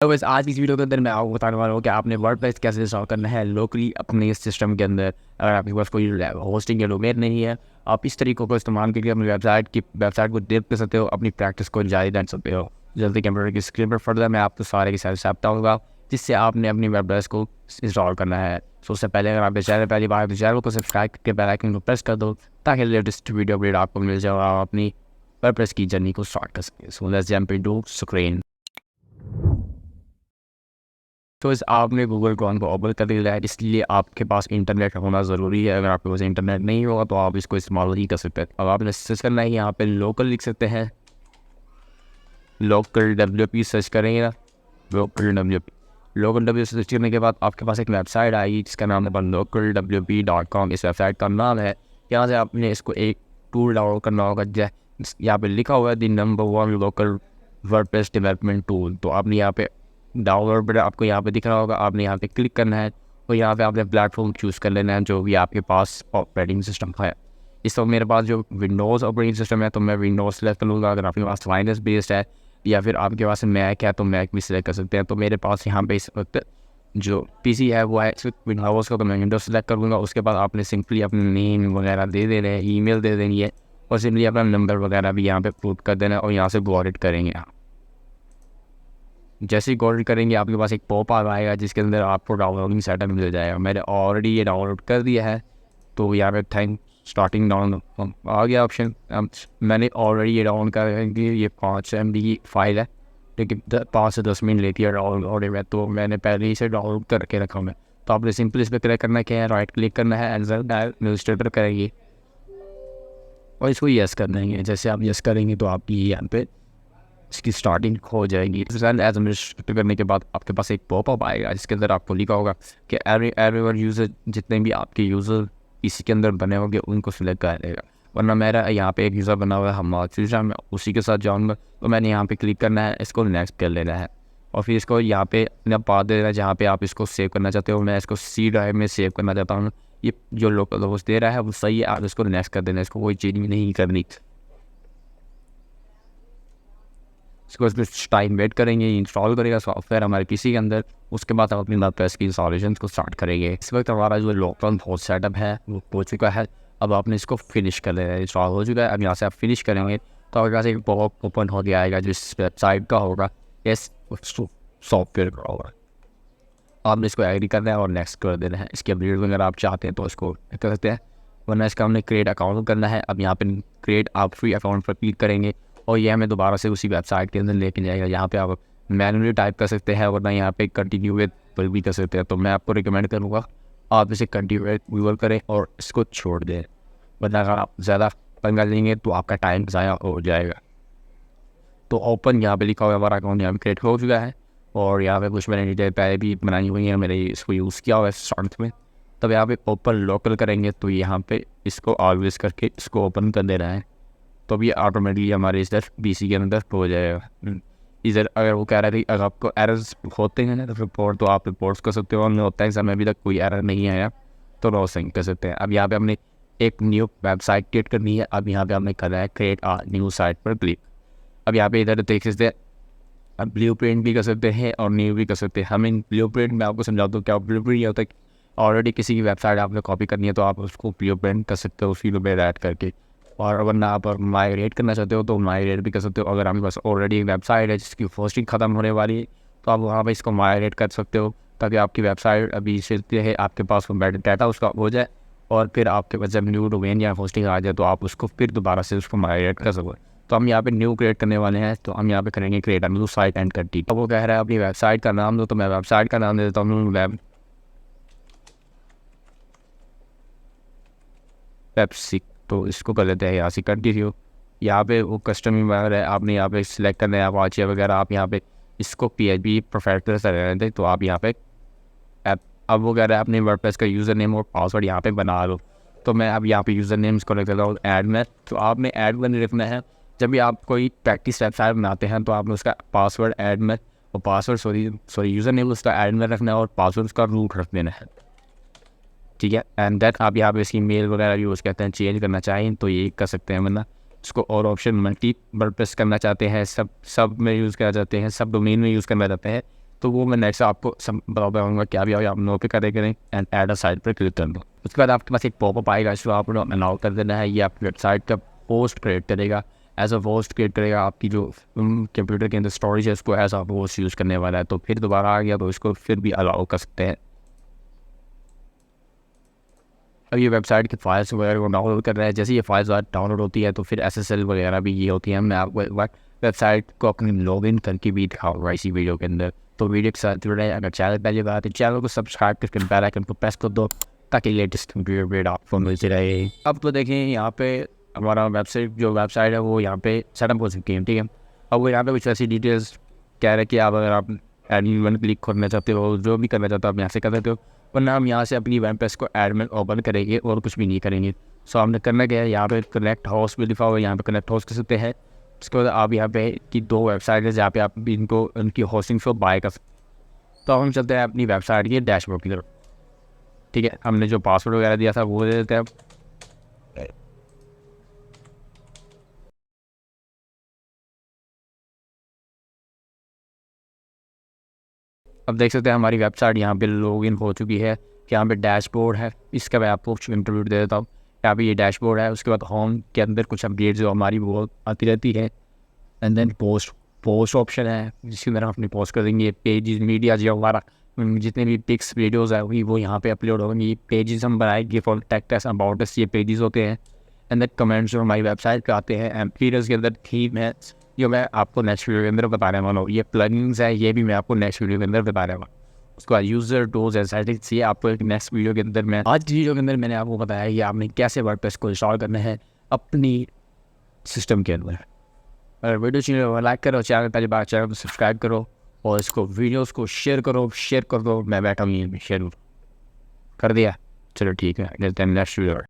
तो बस आज की इस वीडियो के अंदर मैं आपको बताने वाला हूँ कि आपने वर्डप्रेस कैसे इंस्टॉल करना है लोकली अपने सिस्टम के अंदर। अगर आपके पास कोई होस्टिंग या डोमेन नहीं है, आप इस तरीकों को इस्तेमाल करके अपनी वेबसाइट को डेवलप कर सकते हो, अपनी प्रैक्टिस को जारी रख सकते हो। जल्दी कंप्यूटर की स्क्रीन पर फर्दर मैं आपको सारे के सारे स्टेप बताऊँगा जिससे आपने अपनी वर्डप्रेस को इंस्टॉल करना है। तो उससे पहले अगर आपके चैनल पहली बार तो चैनल को सब्सक्राइब करके बेल आइकन को प्रेस कर दो ताकि लेटेस्ट वीडियो अपडेट आपको मिल जाए और आप अपनी वर्डप्रेस की जर्नी को स्टार्ट कर सकें। So let's jump into screen. तो इस आपने गूगल क्रोम को ओपन कर लिया है, इसलिए आपके पास इंटरनेट होना ज़रूरी है। अगर आपके पास इंटरनेट नहीं होगा तो आप इसको इस्तेमाल नहीं कर सकते। अब आपने सर्च करना है, यहाँ पे लोकल लिख सकते हैं, लोकल WP सर्च करेंगे ना, लोकल डब्ल्यू सर्च करने के बाद आपके पास एक वेबसाइट आएगी जिसका नाम है localwp.com। इस वेबसाइट का नाम है। यहाँ से आपने इसको एक टूल डाउनलोड करना होगा, यहाँ पे लिखा हुआ है the number 1 local WordPress development tool. तो आपने यहाँ पे डाउनलोड पर आपको यहाँ पे दिख रहा होगा, आपने यहाँ पे क्लिक करना है और यहाँ पे आपने प्लेटफॉर्म चूज़ कर लेना है जो भी आपके पास ऑपरेटिंग सिस्टम है। इस वक्त मेरे पास जो विंडोज़ ऑपरेटिंग सिस्टम है तो मैं विंडोज़ सेलेक्ट कर लूँगा। अगर आपके पास लाइनस बेस्ड है या फिर आपके पास मैक है तो मैक भी सिलेक्ट कर सकते हैं। तो मेरे पास यहाँ पे इस वक्त जो पीसी है वो है विंडोज़ का, तो मैं विंडोज़ सेलेक्ट करूँगा। उसके बाद आपने सिंपली अपने नेम वगैरह दे देना है, ईमेल दे देनी है और सिंपली अपना नंबर वगैरह भी यहाँ पे पुट कर देना है और यहाँ से गो एड करेंगे। जैसे ही गो करेंगे आपके पास एक पॉप आएगा जिसके अंदर आपको डाउनलोडिंग सेटअप मिल जाएगा। मैंने ऑलरेडी ये डाउनलोड कर दिया है तो यहाँ पे थैंक स्टार्टिंग डाउन आ गया ऑप्शन। मैंने ऑलरेडी ये डाउनलोड कर दिया। ये 5 MB की फाइल है लेकिन 5 से 10 मिनट लेती है डाउनलोड में, तो मैंने पहले ही से डाउनलोड करके रखा हूँ। तो आपने सिंपल इस पर क्लिक करना क्या है, राइट क्लिक करना है, एडमिनिस्ट्रेटर करेंगे और इसको यस कर देंगे। जैसे आप यस करेंगे तो आपकी यहाँ पे इसकी स्टार्टिंग हो जाएगी। एज एडमिनिस्ट्रेटर करने के बाद आपके पास एक पॉपअप आएगा जिसके अंदर आपको लिखा होगा कि एवरीवन यूज़र, जितने भी आपके यूज़र इसी के अंदर बने होंगे उनको सिलेक्ट कर लेगा। वरना मेरा यहाँ पे एक यूज़र बना हुआ है हमारा, मैं उसी के साथ जाऊँगा तो मैंने यहाँ पे क्लिक करना है, इसको नेक्स्ट कर लेना है और फिर इसको यहाँ पे अपना पाथ दे देना है जहाँ पे आप इसको सेव करना चाहते हो। मैं इसको C ड्राइव में सेव करना चाहता हूँ। ये जो लोकल होस्ट दे रहा है वो सही है, आप इसको नेक्स्ट कर देना, इसको कोई चीज़ नहीं करनी। इसको टाइम वेट करेंगे, इंस्टॉल करेगा सॉफ्टवेयर हमारे पीसी के अंदर। उसके बाद हम अपनी वर्डप्रेस की इंस्टॉलेशन को स्टार्ट करेंगे। इस वक्त हमारा जो लोकल होस्ट सेटअप है वो हो चुका है। अब आपने इसको फिनिश कर लेना है, इंस्टॉल हो चुका है। अब यहाँ से आप फिनिश करेंगे तो आपके पास एक पॉपअप ओपन हो गया आएगा जिस वेबसाइट का होगा, इस सॉफ्टवेयर का होगा। आपने इसको एग्री करना है और नेक्स्ट कर देना है। इसकी अपडेट अगर आप चाहते हैं तो इसको कर सकते हैं, वरना इसका हमने क्रिएट अकाउंट करना है। अब यहाँ पे क्रिएट आप फ्री अकाउंट पर क्लिक करेंगे और ये हमें दोबारा से उसी वेबसाइट के अंदर लेके जाएगा। यहाँ पे आप मैनुअली टाइप कर सकते हैं वरना यहाँ पे कंटिन्यू विद पर भी कर सकते हैं। तो मैं आपको रिकमेंड करूँगा आप इसे कंटिन्यू विद व्यूअर करें और इसको छोड़ दें, वरना अगर आप ज़्यादा पंगा लेंगे तो आपका टाइम ज़ाया हो जाएगा। तो ओपन यहाँ पे लिखा हुआ है, हमारा अकाउंट यहाँ पे क्रिएट हो चुका है और यहाँ पे कुछ मैंने डिटेल पहले भी बनाई हुई है, मैंने इसको यूज़ किया हुआ है स्टार्ट में। तब यहाँ पे ओपन लोकल करेंगे तो यहाँ पे इसको ऑलवेज करके इसको ओपन कर देना है, तो ये ऑटोमेटिकली हमारे इधर पीसी के अंदर हो जाएगा। इधर अगर वो कह रहा है कि अगर आपको एरर्स होते हैं ना तो रिपोर्ट, तो आप रिपोर्ट्स कर सकते हो। और होता है समय अभी तक कोई एरर नहीं आया तो नो सिंक कर सकते हैं। अब यहाँ पे हमने एक न्यू वेबसाइट क्रिएट करनी है। अब यहाँ पे हमने करना है क्रिएट न्यू साइट पर क्लिक। अब यहाँ पे इधर देख सकते हैं, अब ब्लूप्रिंट भी कर सकते हैं और न्यू भी कर सकते हैं। हमें ब्लूप्रिंट में आपको समझाता हूँ क्या ब्लूप्रिंट ये होता है कि ऑलरेडी किसी की वेबसाइट आपने कॉपी करनी है तो आप उसको ब्लूप्रिंट कर सकते हो उसी में ऐड करके। और वरना आप माइग्रेट करना चाहते हो तो माइग्रेट भी कर सकते हो। अगर आपके पास ऑलरेडी एक वेबसाइट है जिसकी होस्टिंग ख़त्म होने वाली है तो आप वहाँ पर इसको माइग्रेट कर सकते हो ताकि आपकी वेबसाइट अभी से है आपके पास डाटा उसका हो जाए और फिर आपके पास जब न्यू डोमेन या होस्टिंग आ जाए तो आप उसको फिर दोबारा से उसको माइग्रेट कर सको। तो हम यहाँ पे न्यू क्रिएट करने वाले हैं, तो हम यहाँ पे करेंगे create new site and content. अब वो कह रहा है अपनी वेबसाइट का नाम दो, तो मैं वेबसाइट का नाम दे देता हूँ वेबसिक। तो इसको कर लेते हैं यहाँ से कंटिन्यू। यहाँ पे वो कस्टम है, आपने यहाँ पे सिलेक्ट करना है अपाचे वगैरह। आप यहाँ पे इसको PHP प्रोफेशनल से रहने दें। तो आप यहाँ पे अब वो कह रहा है अपने वर्डप्रेस का यूज़र नेम और पासवर्ड यहाँ पे बना लो। तो मैं अब यहाँ पे यूज़र नेम इसको रख देता हूँ ऐड में। तो आपने ऐड में नहीं रखना है, जब भी आप कोई प्रैक्टिस वेबसाइट बनाते हैं तो आपने उसका पासवर्ड ऐड में और पासवर्ड सॉरी यूज़र नेम उसका ऐड में रखना है और पासवर्ड उसका रूट रख देना है, ठीक है। एंड दैट आप यहाँ पे इसकी मेल वगैरह यूज़ करते हैं, चेंज करना चाहें तो ये कर सकते हैं, वरना इसको और ऑप्शन मल्टी वर्डप्रेस करना चाहते हैं, सब में यूज़ करना चाहते हैं, सब डोमेन में यूज़ करना चाहते हैं तो वो मैं नेक्स्ट आपको बताऊँगा क्या भी आप नो पे करें एंड ऐड अ साइट पर क्लिक कर दो। उसके बाद आपके पास एक पॉपअप आएगा, इसको आपको अलाउ कर देना है। ये आपकी वेबसाइट का पोस्ट क्रिएट करेगा, एज अ होस्ट क्रिएट करेगा। आपकी जो कंप्यूटर के अंदर स्टोरेज है उसको एज अ होस्ट यूज़ करने वाला है। तो फिर दोबारा आ गया तो इसको फिर भी अलाउ कर सकते हैं। अब ये वेबसाइट की फाइल्स वगैरह को डाउनलोड कर रहा है। जैसे ये फाइल्स डाउनलोड होती है तो फिर SSL वगैरह भी ये होती है। मैं आपको एक बार वेबसाइट को अपनी लॉगिन करके भी दिखाऊंगा इसी वीडियो के अंदर। तो वीडियो के साथ जुड़े हैं। अगर चैनल पहली बार तो चैनल को सब्सक्राइब करके बेल आइकन को प्रेस कर दो ताकि लेटेस्ट वीडियो अपडेट आपको मिलती रहे। अब तो देखें यहाँ पे हमारा वेबसाइट है वो यहाँ पे सेटअप हो सकती है, ठीक है। अब वो यहाँ पे कुछ ऐसी डिटेल्स कह रहे हैं कि आप अगर आप एडमिन क्लिक करना चाहते हो, जो भी करना चाहते हो आप यहाँ से कर सकते हो, वरना हम यहाँ से अपनी WordPress को एडमिन ओपन करेंगे और कुछ भी नहीं करेंगे। सो हमने करना क्या है, यहाँ पे कनेक्ट होस्ट भी लिखा हुआ है, यहाँ पे कनेक्ट होस्ट कर सकते हैं। उसके बाद आप यहाँ पे की 2 वेबसाइट है जहाँ पे आप इनको उनकी होस्टिंग को बाय कर सकते। तो हम चलते हैं अपनी वेबसाइट के डैशबोर्ड की तरफ, ठीक है। हमने जो पासवर्ड वगैरह दिया था वो दे देते हैं। अब देख सकते हैं हमारी वेबसाइट यहाँ पे लॉगिन हो चुकी है। यहाँ पे डैशबोर्ड है, इसका मैं आपको इंटरव्यू दे देता हूँ। यहाँ पे ये डैशबोर्ड है। उसके बाद होम के अंदर कुछ अपडेट जो हमारी वो आती रहती है। एंड देन पोस्ट ऑप्शन है, जिसके अंदर हम अपनी पोस्ट कर देंगे। पेजेस मीडिया जो हमारा जितने भी पिक्स वीडियोज़ है वो यहाँ पे अपलोड होंगे। पेजेस हम बनाएंगे, कॉन्टैक्ट अस, अबाउट अस, ये पेजेस होते हैं। एंड देन कमेंट्स जो हमारी वेबसाइट पे आते हैं। एम्पीरियल्स के अंदर थीम है जो मैं आपको नेक्स्ट वीडियो के अंदर बताने वाला हूँ। ये प्लगइन्स है, ये भी मैं आपको नेक्स्ट वीडियो के अंदर बताने वाला हूँ। उसके बाद यूज़र टूल्स एंड सेटिंग्स, ये आपको एक नेक्स्ट वीडियो के अंदर मैं आज वीडियो के अंदर मैंने आपको बताया कि आपने कैसे वर्डप्रेस को इंस्टॉल करना है अपनी सिस्टम के अंदर। अगर वीडियो चाहिए तो लाइक करो, चैनल पहली बार चैनल को सब्सक्राइब करो और इसको वीडियोज़ को शेयर कर दो। मैं बैठा हूँ ये शेयर कर दिया। चलो ठीक है, नेक्स्ट वीडियो।